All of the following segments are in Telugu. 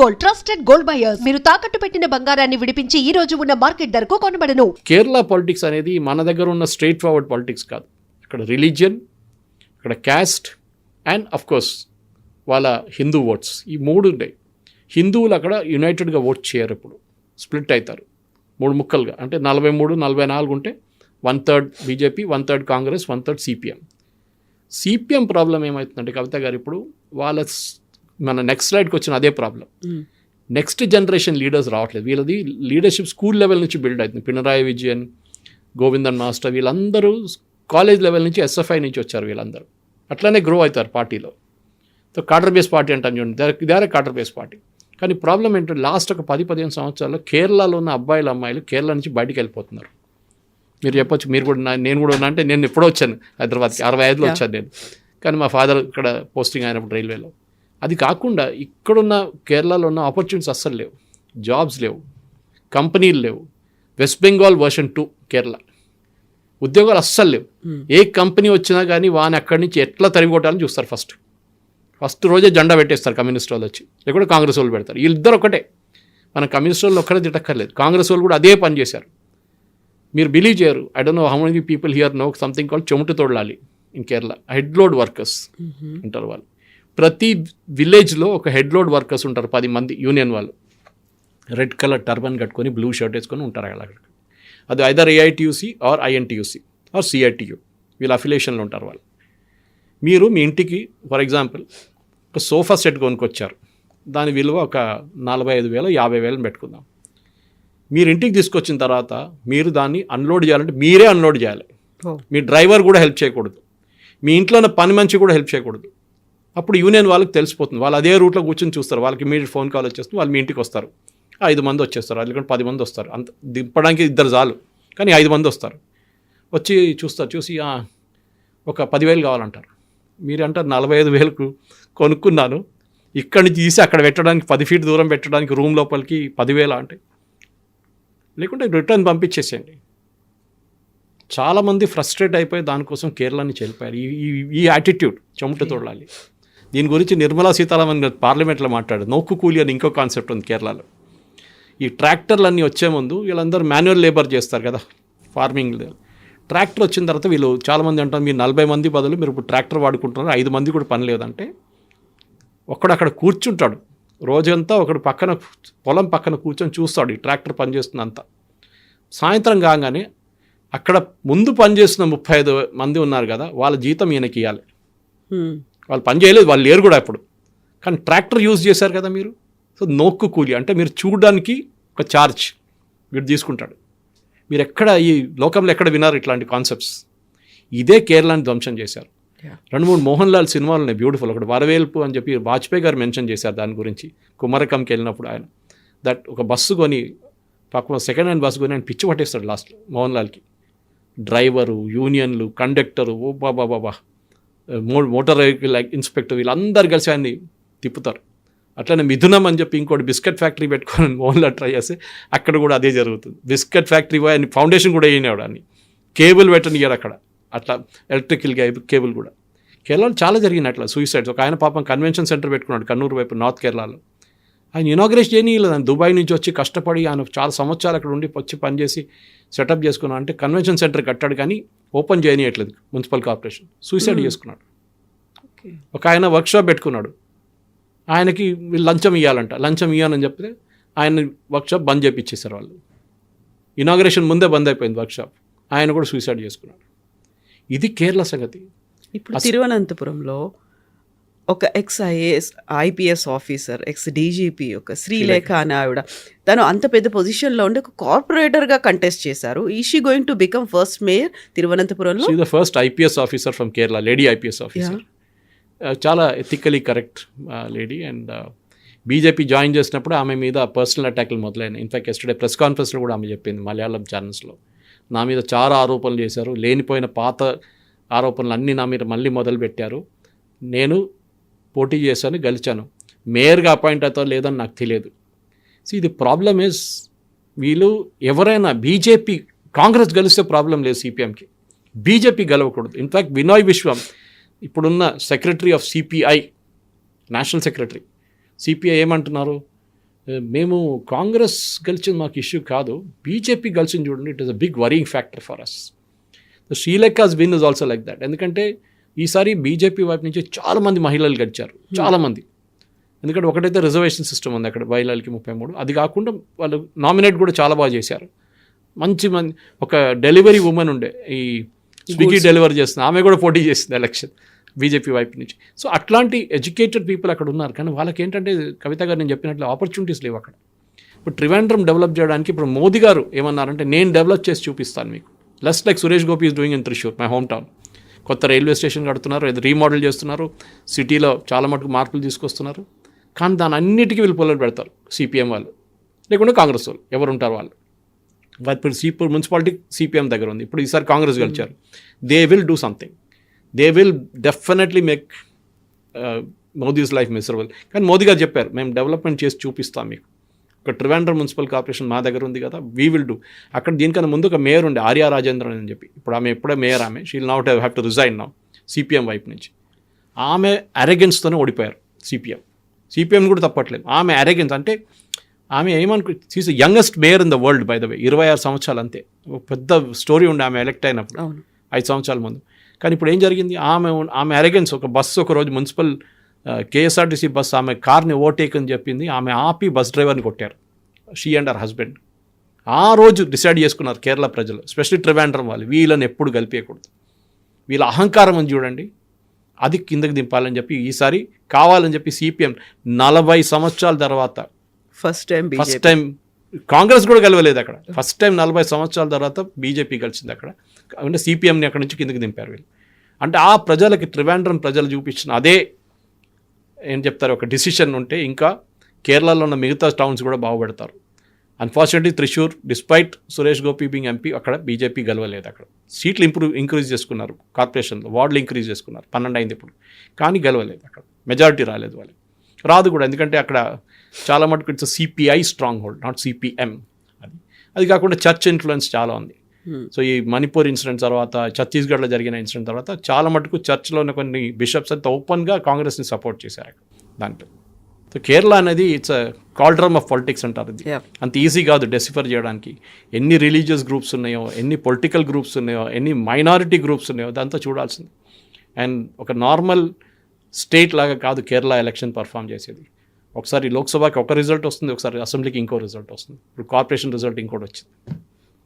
Gold, trusted gold buyers. మీరు తాకట్టు పెట్టిన బంగారాన్ని విడిపించి ఈ రోజు ఉన్న మార్కెట్ ధరకు కొనబడను. కేరళ పాలిటిక్స్ అనేది మన దగ్గర ఉన్న స్ట్రైట్ ఫార్వర్డ్ పాలిటిక్స్ కాదు. ఇక్కడ రిలీజియన్, ఇక్కడ క్యాస్ట్ అండ్ అఫ్ కోర్స్ వాళ్ళ హిందూ ఓట్స్, ఈ మూడు ఉంటాయి. హిందువులు అక్కడ యునైటెడ్గా ఓట్ చేయరు, ఇప్పుడు స్ప్లిట్ అవుతారు మూడు ముక్కలుగా. అంటే 43, 44 ఉంటే 1/3 BJP, 1/3 Congress, 1/3 CPM. CPM problem ఏమవుతుందంటే కవిత గారు, ఇప్పుడు వాళ్ళ మన నెక్స్ట్ స్లైడ్కి వచ్చిన అదే ప్రాబ్లం. నెక్స్ట్ జనరేషన్ లీడర్స్ రావట్లేదు. వీళ్ళది లీడర్షిప్ స్కూల్ లెవెల్ నుంచి బిల్డ్ అవుతుంది. పినరాయి విజయన్, గోవిందన్ మాస్టర్, వీళ్ళందరూ కాలేజ్ లెవెల్ నుంచి, ఎస్ఎఫ్ఐ నుంచి వచ్చారు. వీళ్ళందరూ అట్లనే గ్రో అవుతారు పార్టీలో. సో కాడర్ బేస్ పార్టీ అంటాం చూడండి, ఇదే కాడర్ బేస్ పార్టీ. కానీ ప్రాబ్లం ఏంటంటే లాస్ట్ ఒక 10-15 సంవత్సరాల్లో కేరళలో ఉన్న అబ్బాయిలు అమ్మాయిలు కేరళ నుంచి బయటికి వెళ్ళిపోతున్నారు. మీరు చెప్పొచ్చు, మీరు కూడా నేను కూడా ఉన్నా అంటే నేను ఎప్పుడో వచ్చాను హైదరాబాద్కి, 65లో వచ్చాను నేను. కానీ మా ఫాదర్ ఇక్కడ పోస్టింగ్ అయినప్పుడు రైల్వేలో. అది కాకుండా ఇక్కడున్న కేరళలో ఉన్న ఆపర్చునిటీస్ అస్సలు లేవు, జాబ్స్ లేవు, కంపెనీలు లేవు. వెస్ట్ బెంగాల్ వర్షన్ 2 కేరళ, ఉద్యోగాలు అస్సలు లేవు. ఏ కంపెనీ వచ్చినా కానీ వాని అక్కడి నుంచి ఎట్లా తరిగొట్టాలని చూస్తారు. ఫస్ట్ రోజే జెండా పెట్టేస్తారు కమ్యూనిస్ట్ వాళ్ళు వచ్చి, లేకుంటే కాంగ్రెస్ వాళ్ళు పెడతారు. వీళ్ళిద్దరు ఒకటే, మన కమ్యూనిస్ట్ వాళ్ళు ఒక్కడే తిట్టక్కర్లేదు, కాంగ్రెస్ వాళ్ళు కూడా అదే పని చేశారు. మీరు బిలీవ్ చేయరు, I don't know how many people here know something called చెమట తోడలాలి in Kerala. Head load workers అంటారు వాళ్ళు. ప్రతి విలేజ్లో ఒక హెడ్ లోడ్ వర్కర్స్ ఉంటారు, 10 మంది యూనియన్ వాళ్ళు. రెడ్ కలర్ టర్బన్ కట్టుకొని బ్లూ షర్ట్ వేసుకొని ఉంటారు అక్కడ. అది either AITUC or INTUC or CITU, వీళ్ళ అఫిలియేషన్లో ఉంటారు వాళ్ళు. మీరు మీ ఇంటికి ఫర్ ఎగ్జాంపుల్ ఒక సోఫా సెట్ కొనుక్కొచ్చారు, దాని విలువ ఒక 45,000, 50,000 పెట్టుకుందాం. మీరు ఇంటికి తీసుకొచ్చిన తర్వాత మీరు దాన్ని అన్లోడ్ చేయాలంటే మీరే అన్లోడ్ చేయాలి. మీ డ్రైవర్ కూడా హెల్ప్ చేయకూడదు, మీ ఇంట్లో ఉన్న పని మనిషి కూడా హెల్ప్ చేయకూడదు. అప్పుడు యూనియన్ వాళ్ళకి తెలిసిపోతుంది, వాళ్ళు అదే రూట్లో కూర్చొని చూస్తారు. వాళ్ళకి ఇమీడియట్ ఫోన్ కాల్ వచ్చేస్తుంది, వాళ్ళు మీ ఇంటికి వస్తారు. 5 మంది వచ్చేస్తారు, లేకుంటే 10 మంది వస్తారు. అంత దింపడానికి 2 చాలు, కానీ 5 మంది వస్తారు. వచ్చి చూస్తారు, చూసి ఒక 10,000 కావాలంటారు. మీరు అంటారు 45,000కు కొనుక్కున్నాను, ఇక్కడి నుంచి తీసి అక్కడ పెట్టడానికి 10 ఫీట్ దూరం పెట్టడానికి రూమ్ లోపలికి 10,000 అంటే, లేకుంటే రిటర్న్ పంపించేసేయండి. చాలామంది ఫ్రస్ట్రేట్ అయిపోయి దానికోసం కేరళ నుంచి వెళ్ళిపోయారు. ఈ యాటిట్యూడ్ చెమట తోడాలి. దీని గురించి నిర్మలా సీతారామన్ గారు పార్లమెంట్లో మాట్లాడారు. నోక్కు కూలి అని ఇంకో కాన్సెప్ట్ ఉంది కేరళలో. ఈ ట్రాక్టర్లు అన్నీ వచ్చే ముందు వీళ్ళందరూ మాన్యువల్ లేబర్ చేస్తారు కదా ఫార్మింగ్. ట్రాక్టర్ వచ్చిన తర్వాత వీళ్ళు చాలామంది అంటారు, మీరు 40 మంది బదులు మీరు ఇప్పుడు ట్రాక్టర్ వాడుకుంటున్నారు, 5 మంది కూడా పని లేదంటే ఒకడు అక్కడ కూర్చుంటాడు రోజంతా, ఒకడు పక్కన పొలం పక్కన కూర్చొని చూస్తాడు ఈ ట్రాక్టర్ పనిచేస్తుందంతా. సాయంత్రం కాగానే అక్కడ ముందు పనిచేస్తున్న 35 మంది ఉన్నారు కదా, వాళ్ళ జీతం ఈయనకి ఇవ్వాలి. వాళ్ళు పని చేయలేదు, వాళ్ళు లేరు కూడా అప్పుడు, కానీ ట్రాక్టర్ యూజ్ చేశారు కదా మీరు. సో నోక్కు కూలి అంటే మీరు చూడడానికి ఒక ఛార్జ్ వీడు తీసుకుంటాడు. మీరు ఎక్కడ ఈ లోకంలో ఎక్కడ విన్నారు ఇట్లాంటి కాన్సెప్ట్స్? ఇదే కేరళని ధ్వంసం చేశారు. 2-3 మోహన్ లాల్ సినిమాలు ఉన్నాయి బ్యూటిఫుల్. ఒకటి వరవేల్పు అని చెప్పి వాజ్పేయి గారు మెన్షన్ చేశారు దాని గురించి. కుమరకంకి వెళ్ళినప్పుడు ఆయన ఒక బస్సు కొని, పక్క సెకండ్ హ్యాండ్ బస్సు కొని ఆయన పిచ్చి పట్టేస్తాడు లాస్ట్ మోహన్ లాల్కి. డ్రైవరు, యూనియన్లు, కండక్టరు, ఓ బాబా, మోటార్ వెహికల్ ఇన్స్పెక్టర్, వీళ్ళందరూ కలిసి ఆయన్ని తిప్పుతారు. అట్లనే మిథునం అని చెప్పి ఇంకోటి బిస్కెట్ ఫ్యాక్టరీ పెట్టుకొని మోహన్లా ట్రై చేస్తే అక్కడ కూడా అదే జరుగుతుంది. బిస్కెట్ ఫ్యాక్టరీ పోయి ఆయన ఫౌండేషన్ కూడా వేయనివాడు, అని కేబుల్ పెట్టనియారు అక్కడ. అట్లా ఎలక్ట్రికల్ కేబుల్ కూడా. కేరళలో చాలా జరిగినాయి అట్లా సూసైడ్స్. ఒక ఆయన పాపం కన్వెన్షన్ సెంటర్ పెట్టుకున్నాడు కన్నూరు వైపు, నార్త్ కేరళలో. ఆయన ఇనాగ్రేషన్ చేయలేదు, ఆయన దుబాయ్ నుంచి వచ్చి కష్టపడి ఆయన చాలా సంవత్సరాలు అక్కడ ఉండి వచ్చి పనిచేసి సెటప్ చేసుకున్నాడు. అంటే కన్వెన్షన్ సెంటర్ కట్టాడు కానీ ఓపెన్ చేయనియట్లేదు మున్సిపల్ కార్పొరేషన్, సూసైడ్ చేసుకున్నాడు. ఒక ఆయన వర్క్షాప్ పెట్టుకున్నాడు, ఆయనకి లంచం ఇవ్వాలంట, లంచం ఇవ్వాలని చెప్తే ఆయన వర్క్షాప్ బంద్ చేయించేశారు వాళ్ళు. ఇనాగ్రేషన్ ముందే బంద్ అయిపోయింది వర్క్షాప్, ఆయన కూడా సూసైడ్ చేసుకున్నాడు. ఇది కేరళ సంగతి. ఇప్పుడు తిరువనంతపురంలో ఒక IPS ఆఫీసర్, డీజీపీ, ఒక శ్రీలేఖ అనే ఆవిడ, తను అంత పెద్ద పొజిషన్లో ఉండి ఒక కార్పొరేటర్గా కంటెస్ట్ చేశారు. Is she going to become first mayor తిరువనంతపురంలో? She the first IPS officer from Kerala, lady IPS officer. చాలా ethically correct lady. And BJP join చేసినప్పుడు ఆమె మీద పర్సనల్ అటాక్లు మొదలైనాయి. ఇన్ఫాక్ట్ ఎస్టర్డే ప్రెస్ కాన్ఫరెన్స్లో కూడా ఆమె చెప్పింది మలయాళం ఛానల్స్లో, నా మీద చాలా ఆరోపణలు చేశారు, లేనిపోయిన పాత ఆరోపణలు అన్నీ నా మీద మళ్ళీ మొదలుపెట్టారు. నేను పోటీ చేశాను, గెలిచాను, మేయర్గా అపాయింట్ అవుతారో లేదని నాకు తెలియదు. సో ఇది ప్రాబ్లమ్ ఇస్, వీళ్ళు ఎవరైనా బీజేపీ, కాంగ్రెస్ గెలిస్తే ప్రాబ్లం లేదు సిపిఎంకి, బీజేపీ గెలవకూడదు. ఇన్ఫ్యాక్ట్ వినోయ్ విశ్వం ఇప్పుడున్న secretary of CPI, national secretary CPI ఏమంటున్నారు, మేము కాంగ్రెస్ గెలిచింది మాకు ఇష్యూ కాదు, బీజేపీ గెలిచింది చూడండి, it is a big worrying factor for us. Sreelekha's win is also like that. ఎందుకంటే ఈసారి బీజేపీ వైపు నుంచి చాలామంది మహిళలు గెలిచారు, చాలామంది. ఎందుకంటే ఒకటైతే రిజర్వేషన్ సిస్టమ్ ఉంది అక్కడ మహిళలకి 33, అది కాకుండా వాళ్ళు నామినేట్ కూడా చాలా బాగా చేశారు. మంచి ఒక డెలివరీ ఉమెన్ ఉండే, ఈ స్విగ్గీ డెలివరీ చేస్తుంది, ఆమె కూడా పోటీ చేసింది ఎలక్షన్ బీజేపీ వైపు నుంచి. సో అట్లాంటి ఎడ్యుకేటెడ్ పీపుల్ అక్కడ ఉన్నారు. కానీ వాళ్ళకి ఏంటంటే కవిత గారు నేను చెప్పినట్లు ఆపర్చునిటీస్ లేవు అక్కడ. ఇప్పుడు ట్రివాండ్రం డెవలప్ చేయడానికి ఇప్పుడు మోదీ గారు ఏమన్నారంటే నేను డెవలప్ చేసి చూపిస్తాను మీకు, less like Suresh Gopi is doing in Thrissur, my home town. కొత్త రైల్వే స్టేషన్ కడుతున్నారు, ఇది రీమోడల్ చేస్తున్నారు, సిటీలో చాలా మటుకు మార్పులు తీసుకొస్తున్నారు. కానీ దాని అన్నిటికీ వీళ్ళు పొలలు పెడతారు, సిపిఎం వాళ్ళు లేకుంటే కాంగ్రెస్ వాళ్ళు ఎవరు ఉంటారు వాళ్ళు. ఇప్పుడు మున్సిపాలిటీ సిపిఎం దగ్గర ఉంది, ఇప్పుడు ఈసారి కాంగ్రెస్ గెలిచారు. They will do something, they will definitely make Modi's life miserable. కానీ మోదీ గారు చెప్పారు మేము డెవలప్మెంట్ చేసి చూపిస్తాం మీకు. ఒక ట్రివాండ్రం మున్సిపల్ కార్పొరేషన్ మా దగ్గర ఉంది కదా, వీ విల్ డూ. అక్కడ దీనికన్నా ముందు ఒక మేయర్ ఉండే ఆర్యా రాజేంద్రన్ అని చెప్పి, ఇప్పుడు ఆమె ఎప్పుడే మేయర్, ఆమె she'll not have to resign now CPM వైపు నుంచి. ఆమె అరెగెన్స్తోనే ఓడిపోయారు సిపిఎం కూడా తప్పట్లేదు. ఆమె అరెగెన్స్ అంటే ఆమె is youngest mayor in the world by the way, 26 సంవత్సరాలు అంతే. పెద్ద స్టోరీ ఉండే ఆమె ఎలక్ట్ అయినప్పుడు 5 సంవత్సరాల ముందు. కానీ ఇప్పుడు ఏం జరిగింది, ఆమె అరెగెన్స్, ఒక బస్సు ఒకరోజు మున్సిపల్ కేఎస్ఆర్టీసీ బస్సు ఆమె కార్ని ఓవర్టేక్ అని చెప్పింది, ఆమె ఆపి బస్ డ్రైవర్ని కొట్టారు, షీ అండ్ హర్ హస్బెండ్. ఆ రోజు డిసైడ్ చేసుకున్నారు కేరళ ప్రజలు, ఎస్పెషల్లీ ట్రివాండ్రం వాళ్ళు, వీళ్ళని ఎప్పుడు కలిపేయకూడదు, వీళ్ళ అహంకారం అని చూడండి, అది కిందకి దింపాలని చెప్పి ఈసారి కావాలని చెప్పి సిపిఎం 40 సంవత్సరాల తర్వాత ఫస్ట్ టైం కాంగ్రెస్ కూడా గెలవలేదు అక్కడ, ఫస్ట్ టైం 40 సంవత్సరాల తర్వాత బీజేపీ గెలిచింది అక్కడ. అంటే సిపిఎంని అక్కడ నుంచి కిందకి దింపారు వీళ్ళు. అంటే ఆ ప్రజలకి ట్రివాండ్రం ప్రజలు చూపించిన అదే ఏం చెప్తారు, ఒక డిసిషన్ ఉంటే ఇంకా కేరళలో ఉన్న మిగతా టౌన్స్ కూడా బాగుపడతారు. Unfortunately Thrissur despite Suresh Gopi being MP అక్కడ బీజేపీ గెలవలేదు. అక్కడ సీట్లు ఇంక్రీజ్ చేసుకున్నారు, కార్పొరేషన్లో వార్డులు ఇంక్రీజ్ చేసుకున్నారు, 12 అయింది ఇప్పుడు, కానీ గెలవలేదు అక్కడ, మెజారిటీ రాలేదు వాళ్ళకి, రాదు కూడా. ఎందుకంటే అక్కడ చాలా మటుకు it's CPI strong hold, not CPM. అది కాకుండా చర్చ్ ఇన్ఫ్లుయెన్స్ చాలా ఉంది. సో ఈ మణిపూర్ ఇన్సిడెంట్ తర్వాత, ఛత్తీస్గఢ్లో జరిగిన ఇన్సిడెంట్ తర్వాత చాలా మటుకు చర్చ్లో ఉన్న కొన్ని బిషప్స్ అంతా ఓపెన్గా కాంగ్రెస్ని సపోర్ట్ చేశారు దాంట్లో. సో కేరళ అనేది ఇట్స్ అ కాల్డ్రమ్ ఆఫ్ పాలిటిక్స్ అంటారు. ఇది అంత ఈజీ కాదు డెసిఫర్ చేయడానికి. ఎన్ని రిలీజియస్ గ్రూప్స్ ఉన్నాయో, ఎన్ని పొలిటికల్ గ్రూప్స్ ఉన్నాయో, ఎన్ని మైనారిటీ గ్రూప్స్ ఉన్నాయో దాంతో చూడాల్సింది. అండ్ ఒక నార్మల్ స్టేట్ లాగా కాదు కేరళ ఎలక్షన్ పర్ఫామ్ చేసేది. ఒకసారి లోక్సభకి ఒక రిజల్ట్ వస్తుంది, ఒకసారి అసెంబ్లీకి ఇంకో రిజల్ట్ వస్తుంది, ఇప్పుడు కార్పొరేషన్ రిజల్ట్ ఇంకోటి వచ్చింది.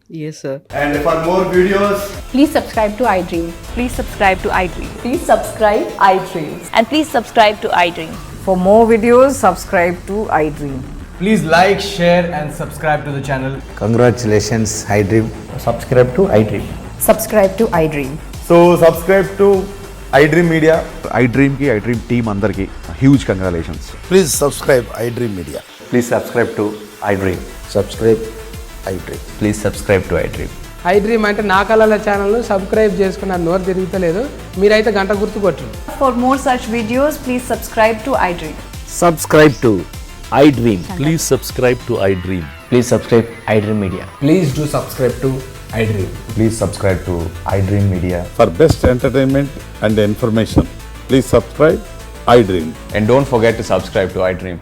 Yes, sir. And for more videos, Please subscribe to iDream. Please subscribe to iDream. Please subscribe iDream. And please subscribe to iDream. For more videos, subscribe to iDream. please like, share and subscribe to the channel. Congratulations, iDream. Subscribe to iDream. Subscribe to iDream. So subscribe to iDream Media. iDream ki iDream team andarki huge congratulations. Please subscribe iDream Media. Please subscribe to iDream. Subscribe iDream. Please subscribe to iDream. iDream అంటే నా కళల ఛానల్ను సబ్స్క్రైబ్ చేసుకున్న నోరు తిరుగుతలేదు, మీరైతే గంట గుర్తు కొట్టండి. For more such videos, please subscribe to iDream. Subscribe to iDream. Please subscribe to iDream. Please subscribe iDream Media. Please do subscribe to iDream. Please subscribe to iDream Media. For best entertainment and information, please subscribe iDream. And don't forget to subscribe to iDream.